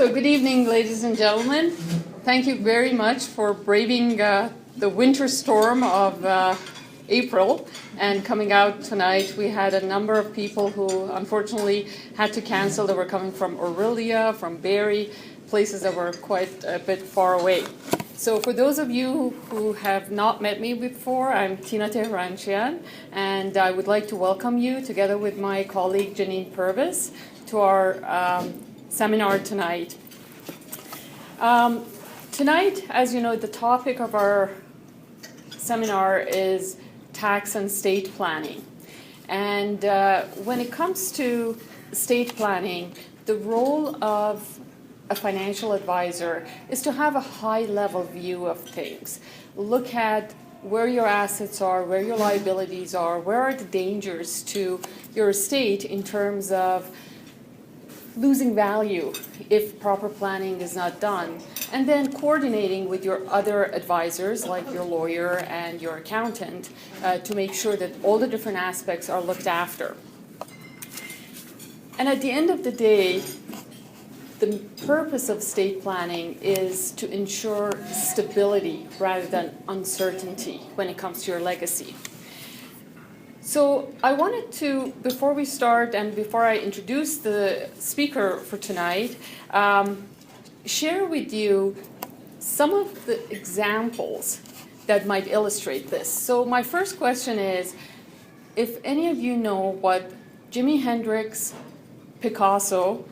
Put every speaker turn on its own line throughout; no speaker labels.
So good evening, ladies and gentlemen. Thank you very much for braving the winter storm of April and coming out tonight. We had a number of people who unfortunately had to cancel. They were coming from Orillia, from Barrie, places that were quite a bit far away. So for those of you who have not met me before, I'm Tehranchian, and I would like to welcome you together with my colleague Janine Purves to our seminar tonight. Tonight, as you know, the topic of our seminar is tax and estate planning. And when it comes to estate planning, the role of a financial advisor is to have a high-level view of things. Look at where your assets are, where your liabilities are, where are the dangers to your estate in terms of losing value if proper planning is not done, and then coordinating with your other advisors like your lawyer and your accountant to make sure that all the different aspects are looked after. And at the end of the day, the purpose of estate planning is to ensure stability rather than uncertainty when it comes to your legacy. So I wanted to, before we start and before I introduce the speaker for tonight, share with you some of the examples that might illustrate this. So my first question is, if any of you know what Jimi Hendrix, Picasso,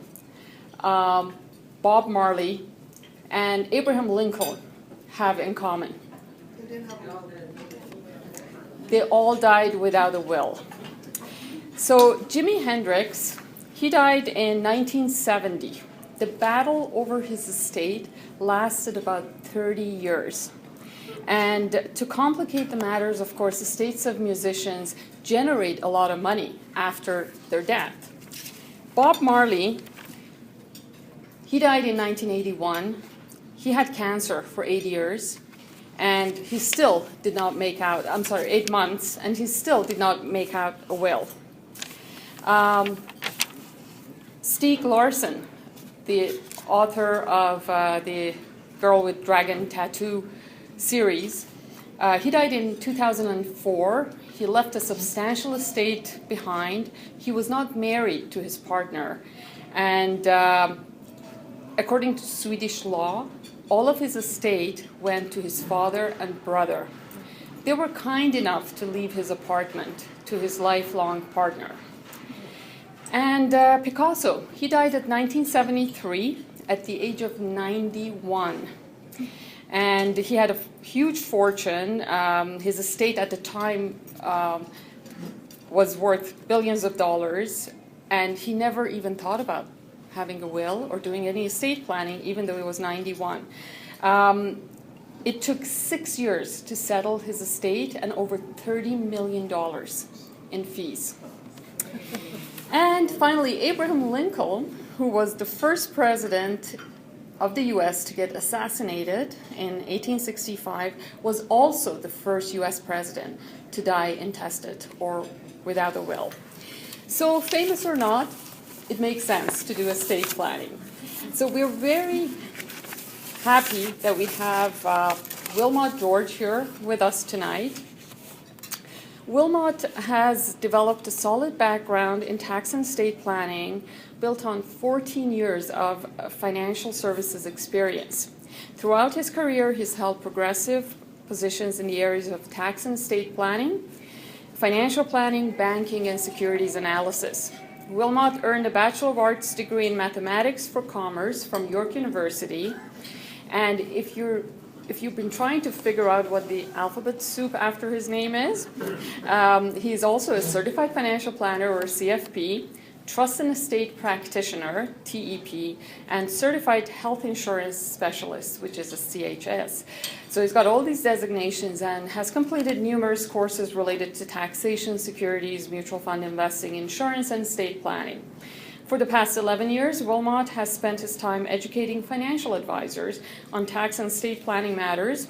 Bob Marley, and Abraham Lincoln have in common? They all died without a will. So Jimi Hendrix, he died in 1970. The battle over his estate lasted about 30 years. And to complicate the matters, of course, estates of musicians generate a lot of money after their death. Bob Marley, he died in 1981. He had cancer for 8 years. And he still did not make out, 8 months, and he still did not make out a will. Stieg Larsson, the author of the Girl with Dragon Tattoo series, he died in 2004. He left a substantial estate behind. He was not married to his partner. And according to Swedish law, all of his estate went to his father and brother. They were kind enough to leave his apartment to his lifelong partner. And Picasso, he died at 1973 at the age of 91. And he had a huge fortune. His estate at the time was worth billions of dollars, and he never even thought about having a will or doing any estate planning, even though he was 91. It took 6 years to settle his estate and over $30 million in fees. And finally, Abraham Lincoln, who was the first president of the U.S. to get assassinated in 1865, was also the first U.S. president to die intestate or without a will. So famous or not, it makes sense to do estate planning. So we're very happy that we have Wilmont George here with us tonight. Wilmont has developed a solid background in tax and estate planning built on 14 years of financial services experience. Throughout his career, he's held progressive positions in the areas of tax and estate planning, financial planning, banking, and securities analysis. Wilmont earned a Bachelor of Arts degree in Mathematics for Commerce from York University. And if you've been trying to figure out what the alphabet soup after his name is, he's also a Certified Financial Planner, or CFP, Trust and Estate Practitioner, TEP, and Certified Health Insurance Specialist, which is a CHS. So he's got all these designations and has completed numerous courses related to taxation, securities, mutual fund investing, insurance, and estate planning. For the past 11 years, Wilmont has spent his time educating financial advisors on tax and estate planning matters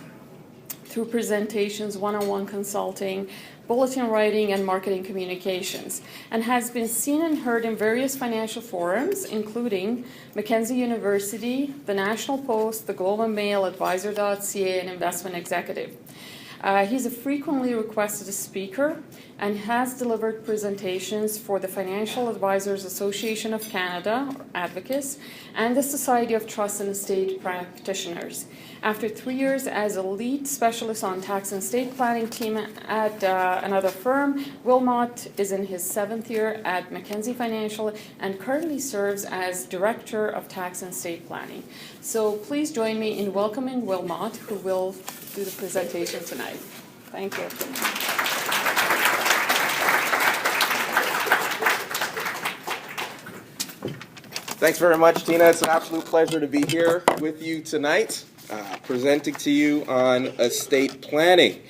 through presentations, one-on-one consulting, bulletin writing, and marketing communications, and has been seen and heard in various financial forums, including Mackenzie University, the National Post, the Globe and Mail, Advisor.ca, and Investment Executive. He's a frequently requested speaker and has delivered presentations for the Financial Advisors Association of Canada, Advocates, and the Society of Trust and Estate Practitioners. After 3 years as a lead specialist on tax and estate planning team at another firm, Wilmont is in his 7th year at Mackenzie Financial and currently serves as Director of Tax and Estate Planning. So please join me in welcoming Wilmont, who will do the presentation tonight. Thank you.
Thanks very much, Tina. It's an absolute pleasure to be here with you tonight, presenting to you on estate planning.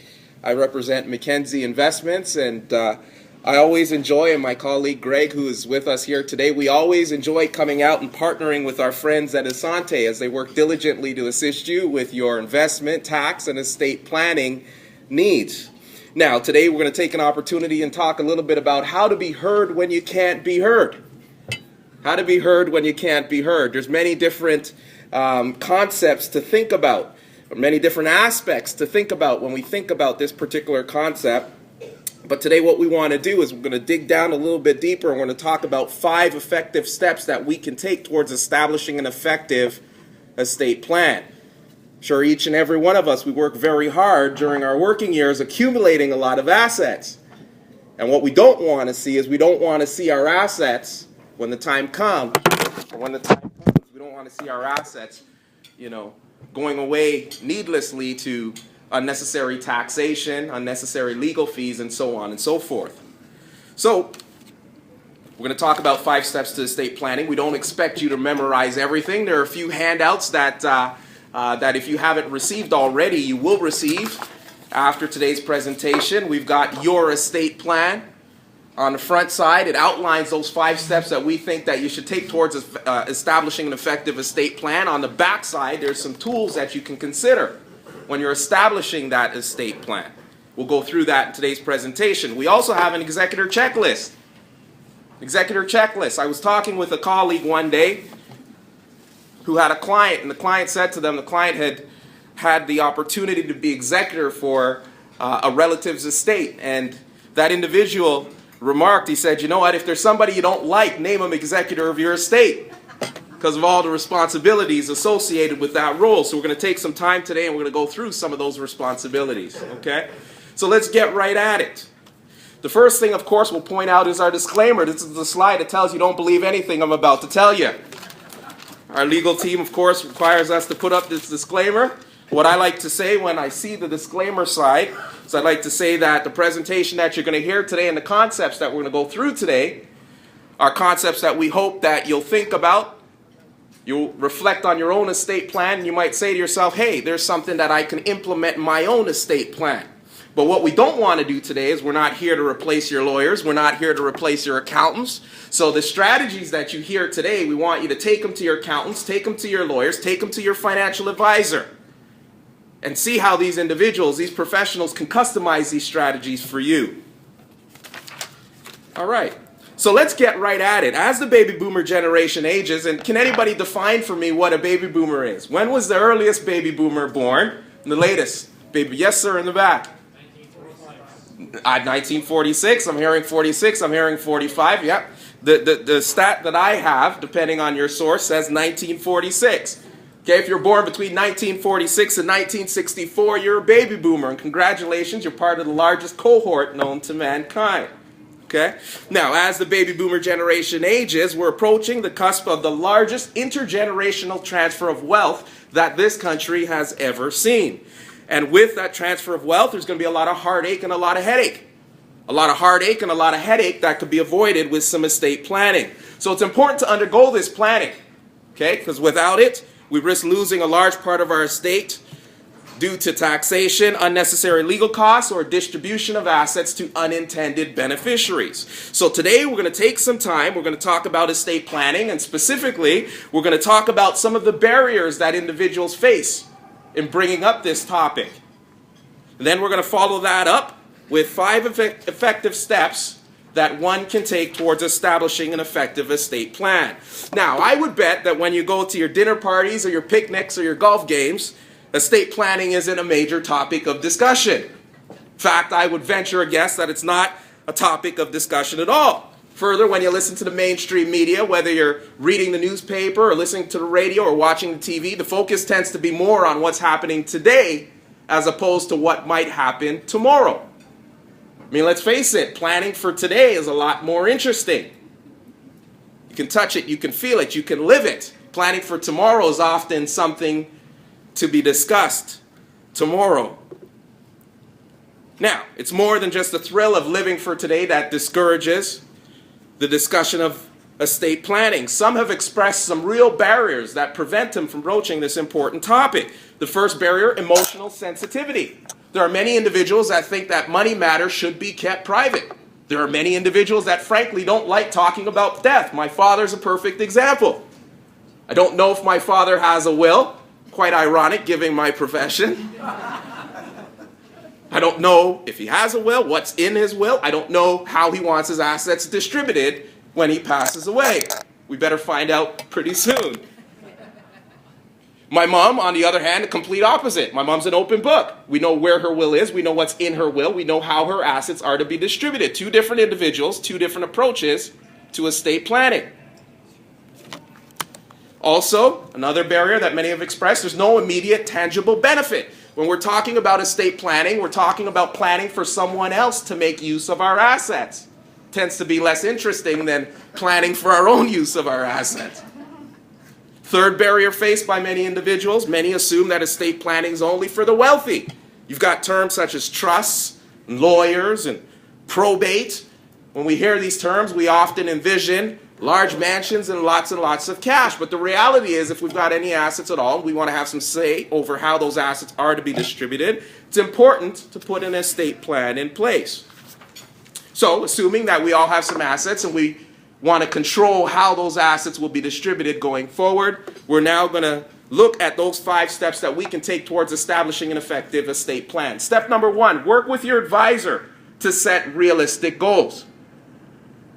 I represent Mackenzie Investments, and I always enjoy, and my colleague Greg, who is with us here today, we always enjoy coming out and partnering with our friends at Assante as they work diligently to assist you with your investment, tax, and estate planning needs. Now, today we're going to take an opportunity and talk a little bit about how to be heard when you can't be heard. How to be heard when you can't be heard. There's many different concepts to think about, or many different aspects to think about when we think about this particular concept. But today what we want to do is we're going to dig down a little bit deeper and we're going to talk about 5 effective steps that we can take towards establishing an effective estate plan. Sure, each and every one of us, we work very hard during our working years accumulating a lot of assets. And what we don't want to see is we don't want to see our assets when the time comes, we don't want to see our assets, going away needlessly to unnecessary taxation, unnecessary legal fees, and so on and so forth. So, we're going to talk about 5 steps to estate planning. We don't expect you to memorize everything. There are a few handouts that if you haven't received already, you will receive after today's presentation. We've got your estate plan. On the front side, it outlines those 5 steps that we think that you should take towards establishing an effective estate plan. On the back side, there's some tools that you can consider when you're establishing that estate plan. We'll go through that in today's presentation. We also have an executor checklist. Executor checklist. I was talking with a colleague one day who had a client, and the client said to them, the client had had the opportunity to be executor for a relative's estate, and that individual remarked, he said, you know what, if there's somebody you don't like, name them executor of your estate because of all the responsibilities associated with that role. So we're going to take some time today and we're going to go through some of those responsibilities, okay? So let's get right at it. The first thing, of course, we'll point out is our disclaimer. This is the slide that tells you don't believe anything I'm about to tell you. Our legal team, of course, requires us to put up this disclaimer. What I like to say when I see the disclaimer slide is I'd like to say that the presentation that you're going to hear today and the concepts that we're going to go through today are concepts that we hope that you'll think about. You'll reflect on your own estate plan, and you might say to yourself, hey, there's something that I can implement in my own estate plan. But what we don't want to do today is we're not here to replace your lawyers. We're not here to replace your accountants. So the strategies that you hear today, we want you to take them to your accountants, take them to your lawyers, take them to your financial advisor, and see how these individuals, these professionals, can customize these strategies for you. All right. So let's get right at it. As the baby boomer generation ages, and can anybody define for me what a baby boomer is? When was the earliest baby boomer born? And the latest baby? Yes, sir, in the back. 1946. I'm hearing 46. I'm hearing 45. Yep. The stat that I have, depending on your source, says 1946. Okay, if you're born between 1946 and 1964, you're a baby boomer, and congratulations, you're part of the largest cohort known to mankind. Okay? Now, as the baby boomer generation ages, we're approaching the cusp of the largest intergenerational transfer of wealth that this country has ever seen. And with that transfer of wealth, there's going to be a lot of heartache and a lot of headache. A lot of heartache and a lot of headache that could be avoided with some estate planning. So it's important to undergo this planning, okay? Because without it, we risk losing a large part of our estate due to taxation, unnecessary legal costs, or distribution of assets to unintended beneficiaries. So today we're going to take some time, we're going to talk about estate planning, and specifically, we're going to talk about some of the barriers that individuals face in bringing up this topic. And then we're going to follow that up with 5 effective steps that one can take towards establishing an effective estate plan. Now, I would bet that when you go to your dinner parties or your picnics or your golf games, estate planning isn't a major topic of discussion. In fact, I would venture a guess that it's not a topic of discussion at all. Further, when you listen to the mainstream media, whether you're reading the newspaper or listening to the radio or watching the TV, the focus tends to be more on what's happening today as opposed to what might happen tomorrow. I mean, let's face it, planning for today is a lot more interesting. You can touch it, you can feel it, you can live it. Planning for tomorrow is often something to be discussed tomorrow. Now, it's more than just the thrill of living for today that discourages the discussion of estate planning. Some have expressed some real barriers that prevent them from broaching this important topic. The first barrier, emotional sensitivity. There are many individuals that think that money matters should be kept private. There are many individuals that frankly don't like talking about death. My father's a perfect example. I don't know if my father has a will. Quite ironic given my profession. I don't know if he has a will, what's in his will. I don't know how he wants his assets distributed when he passes away. We better find out pretty soon. My mom, on the other hand, the complete opposite. My mom's an open book. We know where her will is. We know what's in her will. We know how her assets are to be distributed. 2 different individuals, 2 different approaches to estate planning. Also, another barrier that many have expressed, there's no immediate tangible benefit. When we're talking about estate planning, we're talking about planning for someone else to make use of our assets. Tends to be less interesting than planning for our own use of our assets. Third barrier faced by many individuals, many assume that estate planning is only for the wealthy. You've got terms such as trusts, and lawyers, and probate. When we hear these terms, we often envision large mansions and lots of cash. But the reality is, if we've got any assets at all, we want to have some say over how those assets are to be distributed, it's important to put an estate plan in place. So, assuming that we all have some assets and we want to control how those assets will be distributed going forward, we're now going to look at those 5 steps that we can take towards establishing an effective estate plan. Step number 1, work with your advisor to set realistic goals.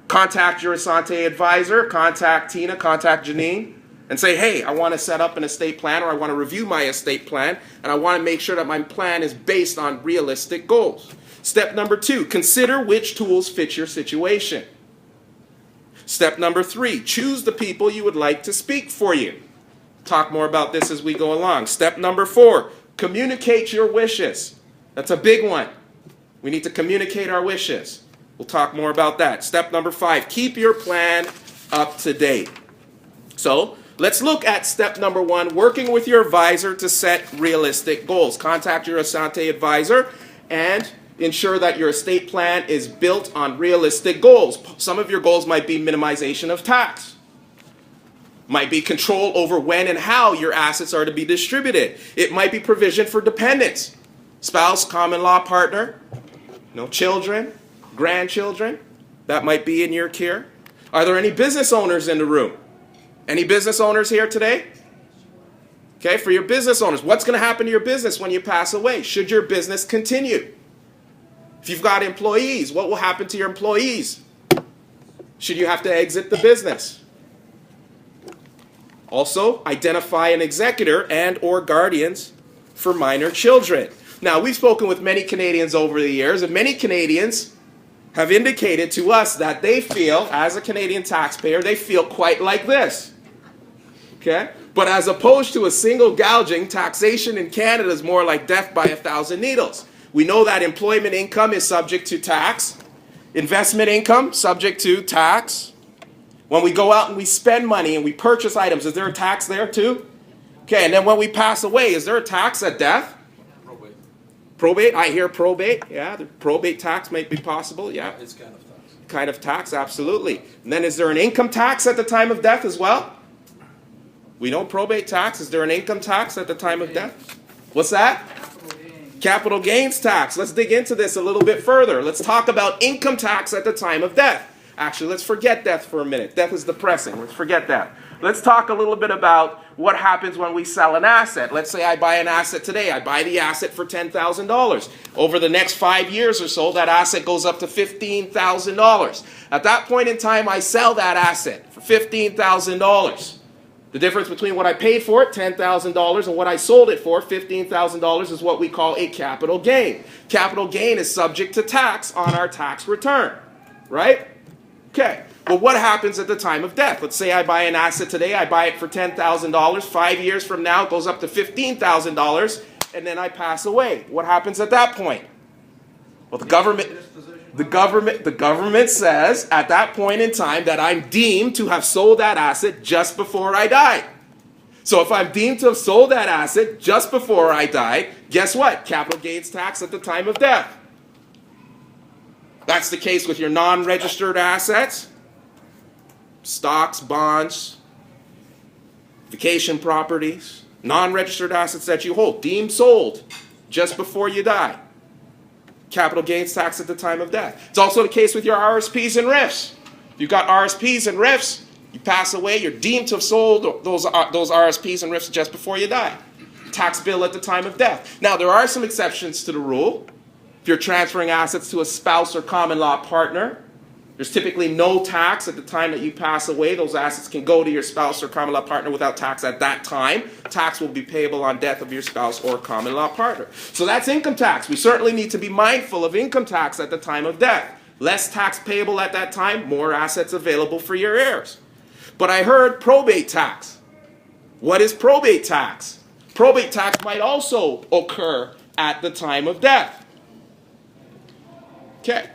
Contact your Assante advisor, contact Tina, contact Janine, and say, hey, I want to set up an estate plan, or I want to review my estate plan, and I want to make sure that my plan is based on realistic goals. Step number 2, consider which tools fit your situation. Step number 3, choose the people you would like to speak for you. Talk more about this as we go along. Step number 4, communicate your wishes. That's a big one. We need to communicate our wishes. We'll talk more about that. Step number 5, keep your plan up to date. So, let's look at step number 1, working with your advisor to set realistic goals. Contact your Assante advisor and ensure that your estate plan is built on realistic goals. Some of your goals might be minimization of tax. Might be control over when and how your assets are to be distributed. It might be provision for dependents. Spouse, common law partner, children, grandchildren, that might be in your care. Are there any business owners in the room? Any business owners here today? Okay, for your business owners, what's going to happen to your business when you pass away? Should your business continue? If you've got employees, what will happen to your employees? Should you have to exit the business? Also, identify an executor and or guardians for minor children. Now, we've spoken with many Canadians over the years, and many Canadians have indicated to us that they feel, as a Canadian taxpayer, they feel quite like this. Okay? But as opposed to a single gouging, taxation in Canada is more like death by 1,000 needles. We know that employment income is subject to tax. Investment income, subject to tax. When we go out and we spend money and we purchase items, is there a tax there too? Okay, and then when we pass away, is there a tax at death? Probate, I hear probate. Yeah, the probate tax might be possible. Yeah,
it's kind of tax.
Kind of tax, absolutely. And then is there an income tax at the time of death as well? We know probate tax. Is there an income tax at the time of death? What's that? Capital gains tax. Let's dig into this a little bit further. Let's talk about income tax at the time of death. Actually, let's forget death for a minute. Death is depressing. Let's forget that. Let's talk a little bit about what happens when we sell an asset? Let's say I buy an asset today. I buy the asset for $10,000. Over the next 5 years or so, that asset goes up to $15,000. At that point in time, I sell that asset for $15,000. The difference between what I paid for it, $10,000, and what I sold it for, $15,000, is what we call a capital gain. Capital gain is subject to tax on our tax return, right? Okay. Well, what happens at the time of death? Let's say I buy an asset today. I buy it for $10,000. 5 years from now, it goes up to $15,000, and then I pass away. What happens at that point? Well, the government says at that point in time that I'm deemed to have sold that asset just before I die. So if I'm deemed to have sold that asset just before I die, guess what? Capital gains tax at the time of death. That's the case with your non-registered assets, stocks, bonds, vacation properties, non-registered assets that you hold, deemed sold just before you die. Capital gains tax at the time of death. It's also the case with your RSPs and RIFs. If you've got RSPs and RIFs, you pass away, you're deemed to have sold those RSPs and RIFs just before you die. Tax bill at the time of death. Now, there are some exceptions to the rule. If you're transferring assets to a spouse or common law partner, there's typically no tax at the time that you pass away. Those assets can go to your spouse or common law partner without tax at that time. Tax will be payable on death of your spouse or common law partner. So that's income tax. We certainly need to be mindful of income tax at the time of death. Less tax payable at that time, more assets available for your heirs. But I heard probate tax. What is probate tax? Probate tax might also occur at the time of death. Okay.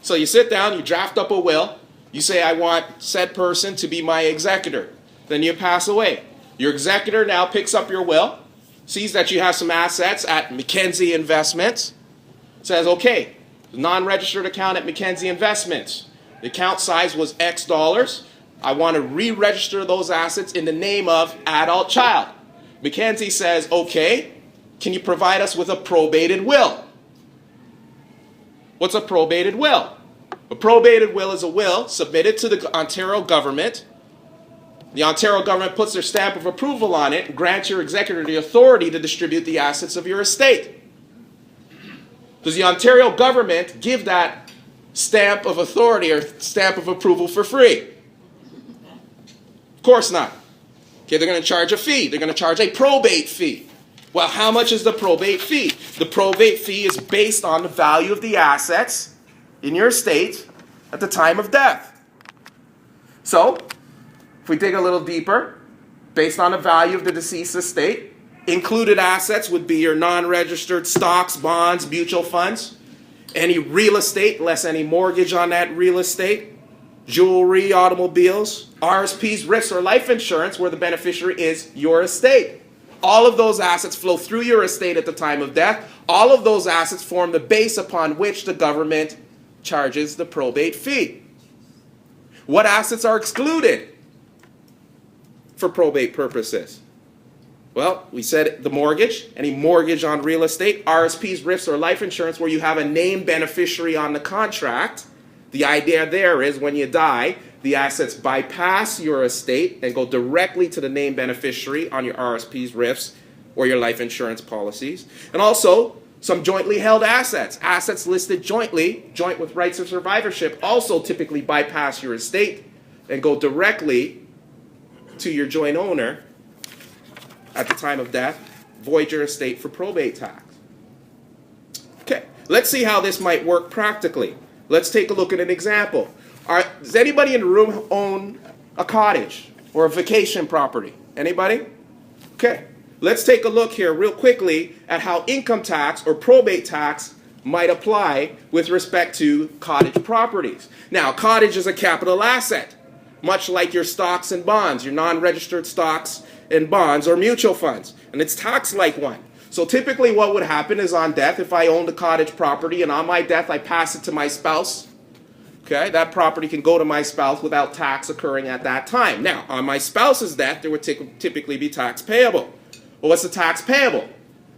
So you sit down, you draft up a will, you say, I want said person to be my executor. Then you pass away. Your executor now picks up your will, sees that you have some assets at Mackenzie Investments, says, okay, non-registered account at Mackenzie Investments. The account size was X dollars. I want to re-register those assets in the name of adult child. Mackenzie says, okay, can you provide us with a probated will? What's a probated will? A probated will is a will submitted to the Ontario government. The Ontario government puts their stamp of approval on it and grants your executor the authority to distribute the assets of your estate. Does the Ontario government give that stamp of authority or stamp of approval for free? Of course not. Okay, they're going to charge a fee. They're going to charge a probate fee. Well, how much is the probate fee? The probate fee is based on the value of the assets in your estate at the time of death. So, if we dig a little deeper, based on the value of the deceased estate, included assets would be your non-registered stocks, bonds, mutual funds, any real estate, less any mortgage on that real estate, jewelry, automobiles, RSPs, RIFs, or life insurance where the beneficiary is your estate. All of those assets flow through your estate at the time of death. All of those assets form the base upon which the government charges the probate fee. What assets are excluded for probate purposes? Well, we said the mortgage, any mortgage on real estate, RSPs, RIFs, or life insurance where you have a named beneficiary on the contract. The idea there is when you die, the assets bypass your estate and go directly to the named beneficiary on your RSPs, RIFs, or your life insurance policies. And also, some jointly held assets. Assets listed jointly, joint with rights of survivorship, also typically bypass your estate and go directly to your joint owner at the time of death, void your estate for probate tax. Okay, let's see how this might work practically. Let's take a look at an example. Does anybody in the room own a cottage or a vacation property? Anybody? Okay. Let's take a look here real quickly at how income tax or probate tax might apply with respect to cottage properties. Now, cottage is a capital asset, much like your stocks and bonds, your non-registered stocks and bonds or mutual funds, and it's taxed like one. So typically what would happen is on death, if I owned a cottage property and on my death I pass it to my spouse, okay, that property can go to my spouse without tax occurring at that time. Now, on my spouse's death, there would typically be tax payable. Well, what's the tax payable?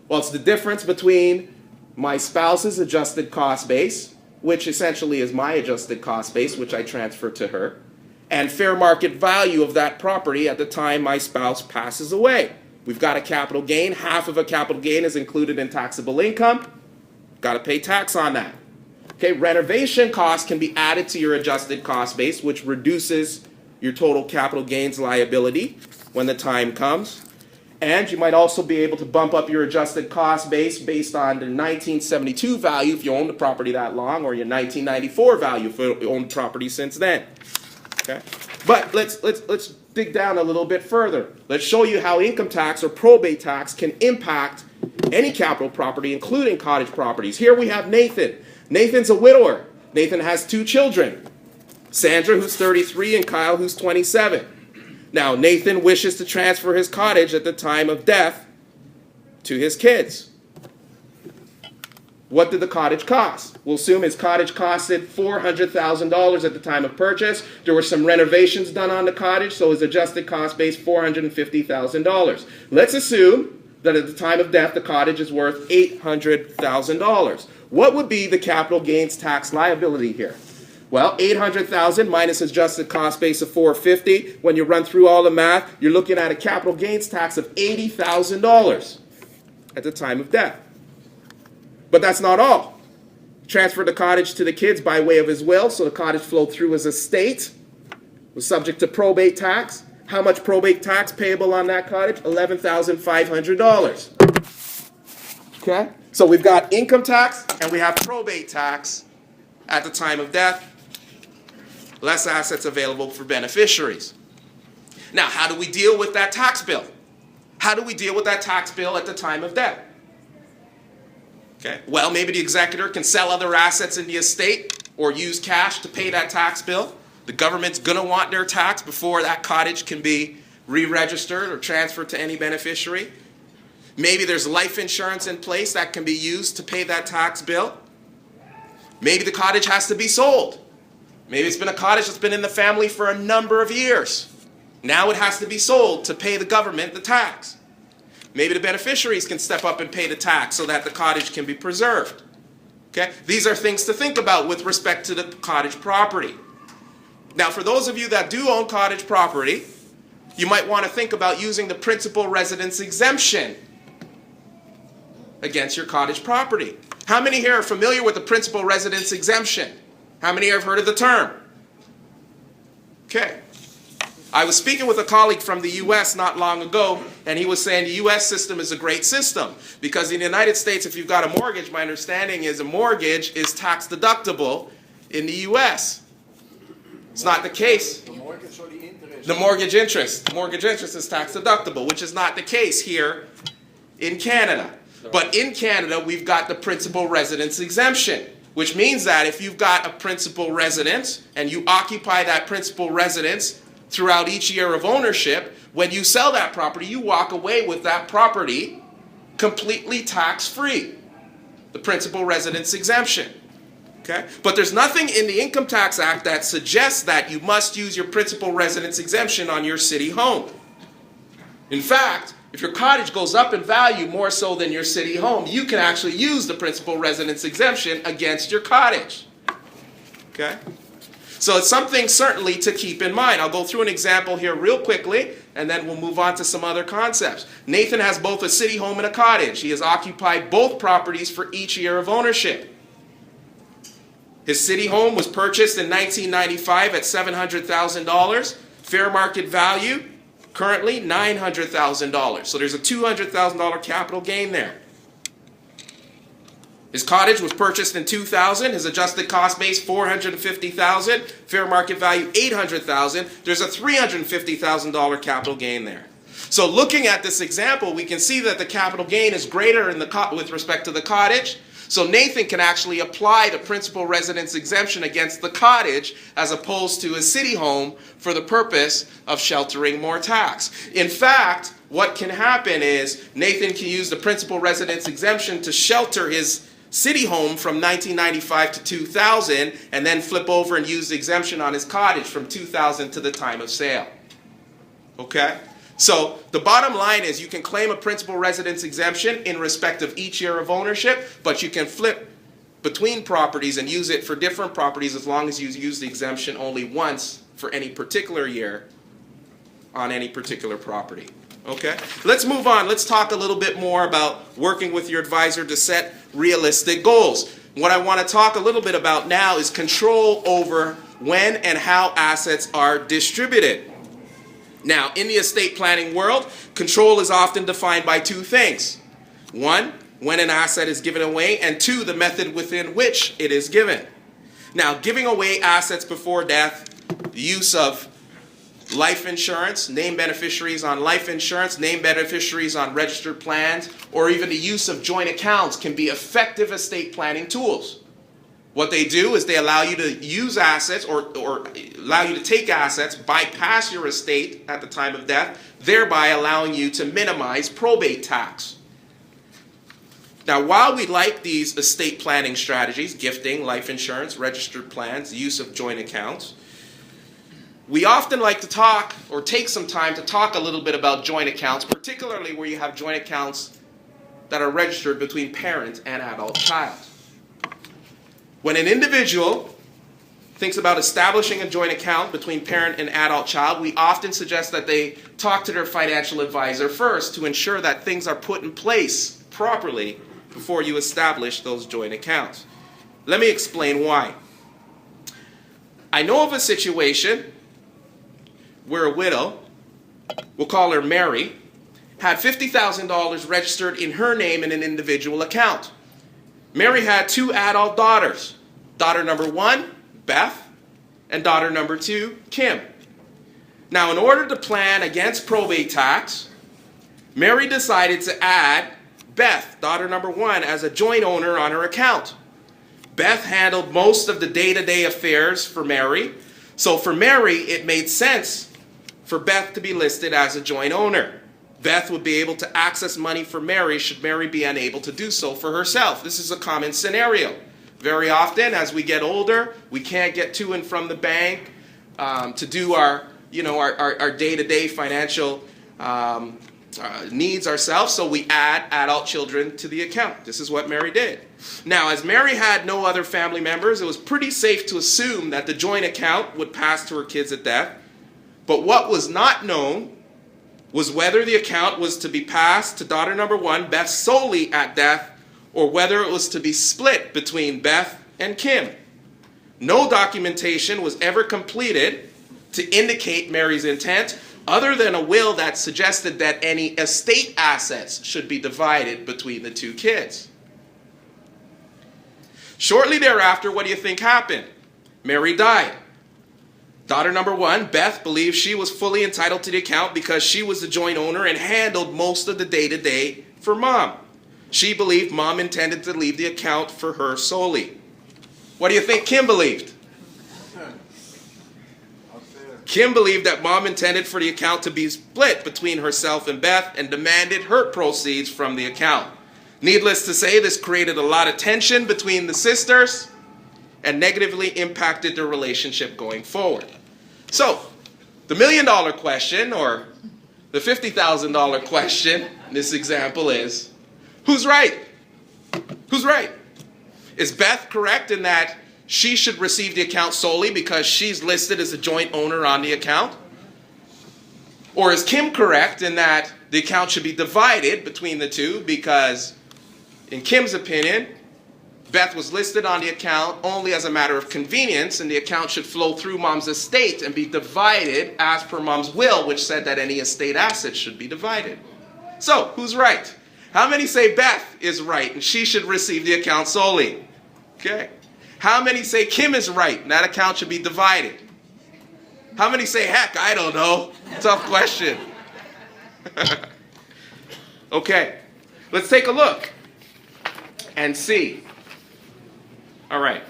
Well, it's the difference between my spouse's adjusted cost base, which essentially is my adjusted cost base, which I transfer to her, and fair market value of that property at the time my spouse passes away. We've got a capital gain. Half of a capital gain is included in taxable income. Got to pay tax on that. Okay, renovation costs can be added to your adjusted cost base, which reduces your total capital gains liability when the time comes. And you might also be able to bump up your adjusted cost base based on the 1972 value if you own the property that long, or your 1994 value if you own the property since then. Okay? But let's dig down a little bit further. Let's show you how income tax or probate tax can impact any capital property, including cottage properties. Here we have Nathan. Nathan's a widower. Nathan has 2 children, Sandra, who's 33, and Kyle, who's 27. Now, Nathan wishes to transfer his cottage at the time of death to his kids. What did the cottage cost? We'll assume his cottage costed $400,000 at the time of purchase. There were some renovations done on the cottage, so his adjusted cost base $450,000. Let's assume that at the time of death, the cottage is worth $800,000. What would be the capital gains tax liability here? Well, $800,000 minus adjusted cost base of $450,000. When you run through all the math, you're looking at a capital gains tax of $80,000 at the time of death. But that's not all. Transferred the cottage to the kids by way of his will, so the cottage flowed through his estate, was subject to probate tax. How much probate tax payable on that cottage? $11,500. Okay? So we've got income tax and we have probate tax at the time of death. Less assets available for beneficiaries. Now, how do we deal with that tax bill? How do we deal with that tax bill at the time of death? Okay. Well, maybe the executor can sell other assets in the estate or use cash to pay that tax bill. The government's going to want their tax before that cottage can be re-registered or transferred to any beneficiary. Maybe there's life insurance in place that can be used to pay that tax bill. Maybe the cottage has to be sold. Maybe it's been a cottage that's been in the family for a number of years. Now it has to be sold to pay the government the tax. Maybe the beneficiaries can step up and pay the tax so that the cottage can be preserved. Okay? These are things to think about with respect to the cottage property. Now, for those of you that do own cottage property, you might want to think about using the principal residence exemption against your cottage property. How many here are familiar with the principal residence exemption? How many here have heard of the term? Okay. I was speaking with a colleague from the U.S. not long ago, and he was saying the U.S. system is a great system because in the United States, if you've got a mortgage, my understanding is a mortgage is tax deductible in the U.S. It's not the case.
The mortgage or the interest?
The mortgage interest. The mortgage interest is tax deductible, which is not the case here in Canada. But in Canada, we've got the principal residence exemption, which means that if you've got a principal residence and you occupy that principal residence throughout each year of ownership, when you sell that property, you walk away with that property completely tax-free. The principal residence exemption. Okay? But there's nothing in the Income Tax Act that suggests that you must use your principal residence exemption on your city home. In fact, if your cottage goes up in value more so than your city home, you can actually use the principal residence exemption against your cottage. Okay? So it's something certainly to keep in mind. I'll go through an example here real quickly, and then we'll move on to some other concepts. Nathan has both a city home and a cottage. He has occupied both properties for each year of ownership. His city home was purchased in 1995 at $700,000. Fair market value, currently $900,000. So there's a $200,000 capital gain there. His cottage was purchased in 2000. His adjusted cost base, $450,000. Fair market value, $800,000. There's a $350,000 capital gain there. So looking at this example, we can see that the capital gain is greater in with respect to the cottage. So Nathan can actually apply the principal residence exemption against the cottage as opposed to his city home for the purpose of sheltering more tax. In fact, what can happen is Nathan can use the principal residence exemption to shelter his city home from 1995 to 2000 and then flip over and use the exemption on his cottage from 2000 to the time of sale. Okay? So the bottom line is you can claim a principal residence exemption in respect of each year of ownership, but you can flip between properties and use it for different properties as long as you use the exemption only once for any particular year on any particular property. Okay? Let's move on. Let's talk a little bit more about working with your advisor to set realistic goals. What I want to talk a little bit about now is control over when and how assets are distributed. Now, in the estate planning world, control is often defined by two things. One, when an asset is given away, and two, the method within which it is given. Now, giving away assets before death, the use of life insurance, named beneficiaries on life insurance, named beneficiaries on registered plans, or even the use of joint accounts can be effective estate planning tools. What they do is they allow you to use assets or allow you to take assets, bypass your estate at the time of death, thereby allowing you to minimize probate tax. Now, while we like these estate planning strategies, gifting, life insurance, registered plans, the use of joint accounts, we often like to talk or take some time to talk a little bit about joint accounts, particularly where you have joint accounts that are registered between parent and adult child. When an individual thinks about establishing a joint account between parent and adult child, we often suggest that they talk to their financial advisor first to ensure that things are put in place properly before you establish those joint accounts. Let me explain why. I know of a situation where a widow, we'll call her Mary, had $50,000 registered in her name in an individual account. Mary had two adult daughters, daughter number 1, Beth, and daughter number 2, Kim. Now, in order to plan against probate tax, Mary decided to add Beth, daughter number 1, as a joint owner on her account. Beth handled most of the day-to-day affairs for Mary, so for Mary, it made sense for Beth to be listed as a joint owner. Beth would be able to access money for Mary should Mary be unable to do so for herself. This is a common scenario. Very often, as we get older, we can't get to and from the bank to do our day-to-day financial needs ourselves, so we add adult children to the account. This is what Mary did. Now, as Mary had no other family members, it was pretty safe to assume that the joint account would pass to her kids at death. But what was not known was whether the account was to be passed to daughter number 1, Beth, solely at death, or whether it was to be split between Beth and Kim. No documentation was ever completed to indicate Mary's intent, other than a will that suggested that any estate assets should be divided between the two kids. Shortly thereafter, what do you think happened? Mary died. Daughter number 1, Beth, believed she was fully entitled to the account because she was the joint owner and handled most of the day-to-day for Mom. She believed Mom intended to leave the account for her solely. What do you think Kim believed? Kim believed that Mom intended for the account to be split between herself and Beth and demanded her proceeds from the account. Needless to say, this created a lot of tension between the sisters and negatively impacted their relationship going forward. So, the $1 million question, or the $50,000 question in this example is, who's right? Who's right? Is Beth correct in that she should receive the account solely because she's listed as a joint owner on the account? Or is Kim correct in that the account should be divided between the two because, in Kim's opinion, Beth was listed on the account only as a matter of convenience, and the account should flow through Mom's estate and be divided as per Mom's will, which said that any estate assets should be divided. So, who's right? How many say Beth is right and she should receive the account solely? Okay. How many say Kim is right and that account should be divided? How many say, heck, I don't know? Tough question. Okay. Let's take a look and see. All right.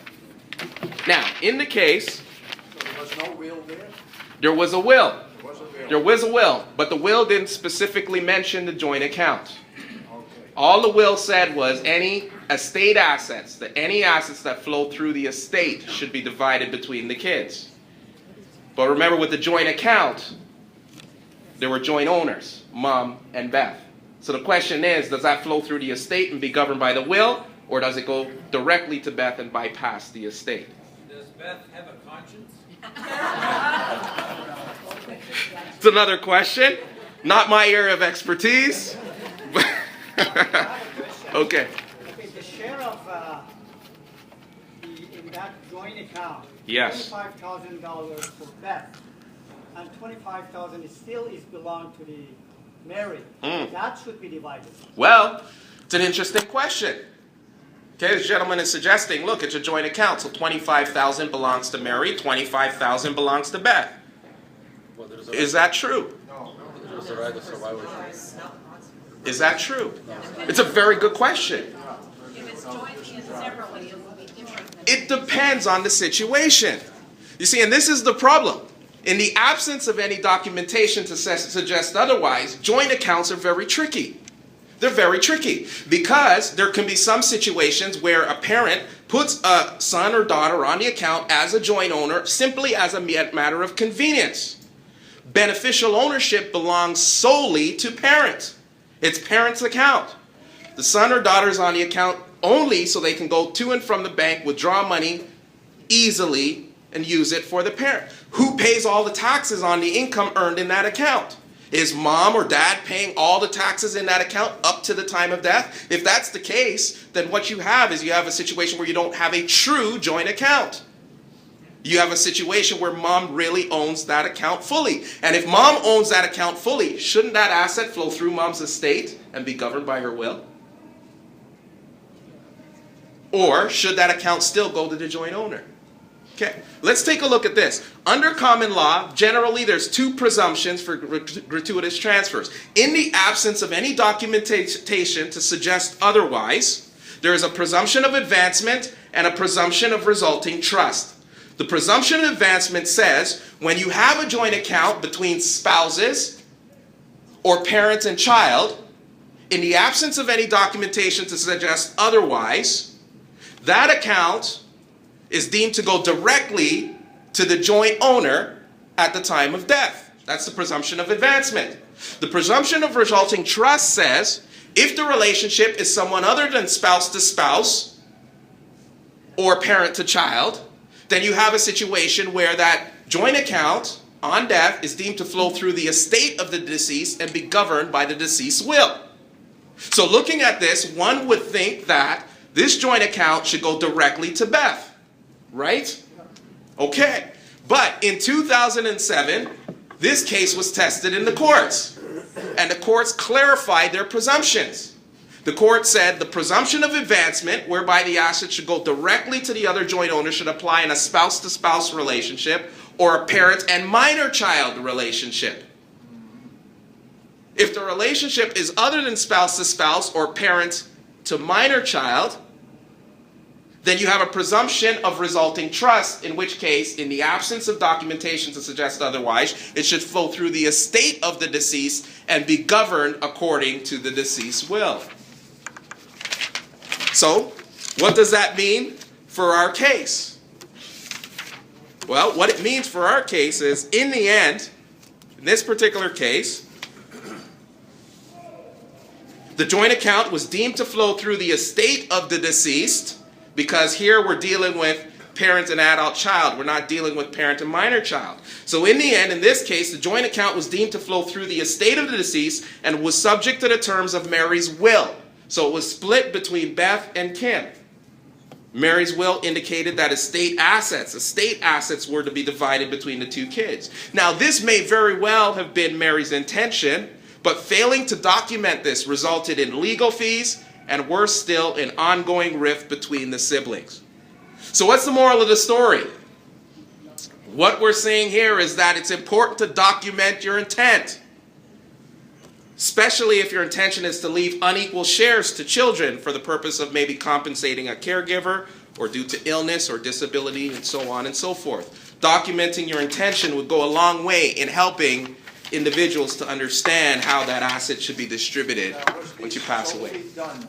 Now, in the case,
there was no will there?
There was a will.
There was a will.
But the will didn't specifically mention the joint account.
Okay.
All the will said was any estate assets, any assets that flow through the estate should be divided between the kids. But remember, with the joint account, there were joint owners, Mom and Beth. So the question is, does that flow through the estate and be governed by the will, or does it go directly to Beth and bypass the estate?
Does Beth have a conscience?
It's another question. Not my area of expertise. Okay.
The share of in that joint account.
Yes.
$25,000 for Beth, and $25,000 still belong to the Mary. That should be divided.
Well, it's an interesting question. Okay, this gentleman is suggesting, look, it's a joint account, so $25,000 belongs to Mary, $25,000 belongs to Beth. Is that true? Is that true? It's a very good question.
If it's jointly and separately, it will be different.
It depends on the situation. You see, and this is the problem. In the absence of any documentation to suggest otherwise, joint accounts are very tricky. They're very tricky because there can be some situations where a parent puts a son or daughter on the account as a joint owner simply as a matter of convenience. Beneficial ownership belongs solely to parent. It's parent's account. The son or daughter is on the account only so they can go to and from the bank, withdraw money easily, and use it for the parent. Who pays all the taxes on the income earned in that account? Is mom or dad paying all the taxes in that account up to the time of death? If that's the case, then what you have is you have a situation where you don't have a true joint account. You have a situation where mom really owns that account fully. And if mom owns that account fully, shouldn't that asset flow through mom's estate and be governed by her will? Or should that account still go to the joint owner? Okay, let's take a look at this. Under common law, generally there's two presumptions for gratuitous transfers. In the absence of any documentation to suggest otherwise, there is a presumption of advancement and a presumption of resulting trust. The presumption of advancement says when you have a joint account between spouses or parent and child, in the absence of any documentation to suggest otherwise, that account is deemed to go directly to the joint owner at the time of death. That's the presumption of advancement. The presumption of resulting trust says if the relationship is someone other than spouse to spouse or parent to child, then you have a situation where that joint account on death is deemed to flow through the estate of the deceased and be governed by the deceased's will. So looking at this, one would think that this joint account should go directly to Beth. Right? Okay. But in 2007, this case was tested in the courts. And the courts clarified their presumptions. The court said the presumption of advancement, whereby the asset should go directly to the other joint owner, should apply in a spouse-to-spouse relationship or a parent and minor child relationship. If the relationship is other than spouse-to-spouse or parent to minor child, then you have a presumption of resulting trust, in which case, in the absence of documentation to suggest otherwise, it should flow through the estate of the deceased and be governed according to the deceased's will. So, what does that mean for our case? Well, what it means for our case is, in the end, in this particular case, the joint account was deemed to flow through the estate of the deceased, because here we're dealing with parent and adult child. We're not dealing with parent and minor child. So in the end, in this case, the joint account was deemed to flow through the estate of the deceased and was subject to the terms of Mary's will. So it was split between Beth and Kim. Mary's will indicated that estate assets were to be divided between the two kids. Now, this may very well have been Mary's intention, but failing to document this resulted in legal fees and worse still, an ongoing rift between the siblings. So what's the moral of the story? What we're saying here is that it's important to document your intent, especially if your intention is to leave unequal shares to children for the purpose of maybe compensating a caregiver or due to illness or disability and so on and so forth. Documenting your intention would go a long way in helping individuals to understand how that asset should be distributed once you pass away.
Done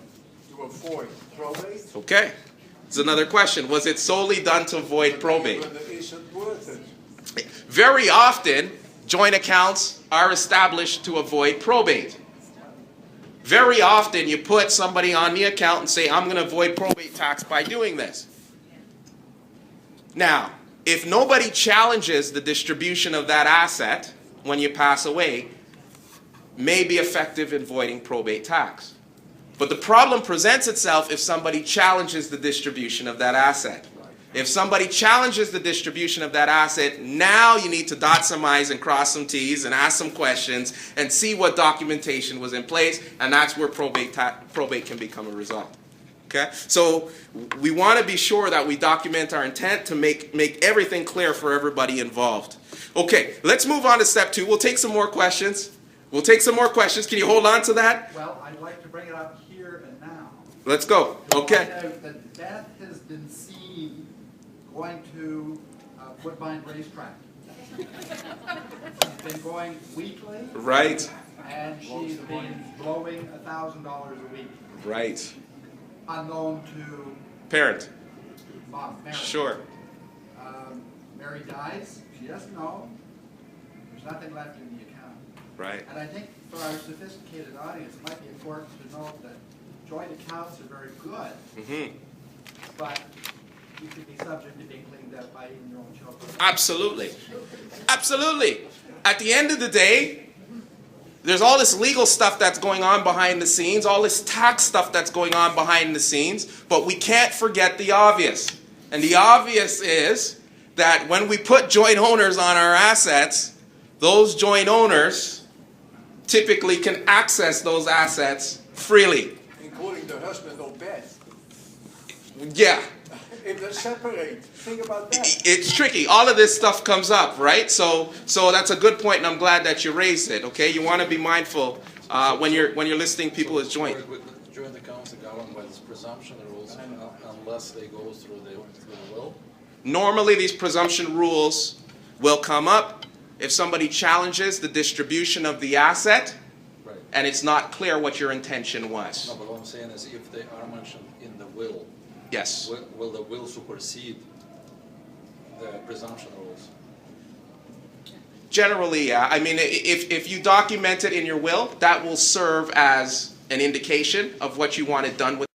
to avoid probate?
Okay. It's another question. Was it solely done to avoid probate?
Is it worth it?
Very often, joint accounts are established to avoid probate. Very often, you put somebody on the account and say, I'm going to avoid probate tax by doing this. Now, if nobody challenges the distribution of that asset when you pass away, may be effective in voiding probate tax. But the problem presents itself if somebody challenges the distribution of that asset. If somebody challenges the distribution of that asset, now you need to dot some I's and cross some T's and ask some questions and see what documentation was in place, and that's where probate can become a result. Okay? So we want to be sure that we document our intent to make everything clear for everybody involved. Okay, let's move on to step 2. We'll take some more questions. Can you hold on to that?
Well, I'd like to bring it up here and now.
Let's go. Okay.
To find out that death has been seen going to Woodbine Racetrack. She's been going weekly.
Right.
And she's been blowing $1,000 a week.
Right.
Unknown to
Parent.
Mom, Mary.
Sure.
Mary dies. She doesn't know. There's nothing left in the account.
Right.
And I think for our sophisticated audience, it might be important to note that joint accounts are very good,
Mm-hmm.
but you could be subject to being cleaned up by even your own children.
Absolutely. Absolutely. At the end of the day, there's all this legal stuff that's going on behind the scenes, all this tax stuff that's going on behind the scenes, but we can't forget the obvious. And the obvious is that when we put joint owners on our assets, those joint owners typically can access those assets freely.
Including the husband or Beth.
Yeah.
If they're separate, think about that.
It's tricky. All of this stuff comes up, right? So that's a good point, and I'm glad that you raised it. Okay, you want to be mindful when you're listing people as joint.
With joint accounts are governed by this presumption rules unless they go through the will.
Normally, these presumption rules will come up if somebody challenges the distribution of the asset,
Right.
and it's not clear what your intention was.
No, but what I'm saying is if they are mentioned in the will,
Yes.
will the will supersede the presumption rules?
Generally, yeah. I mean, if you document it in your will, that will serve as an indication of what you wanted done with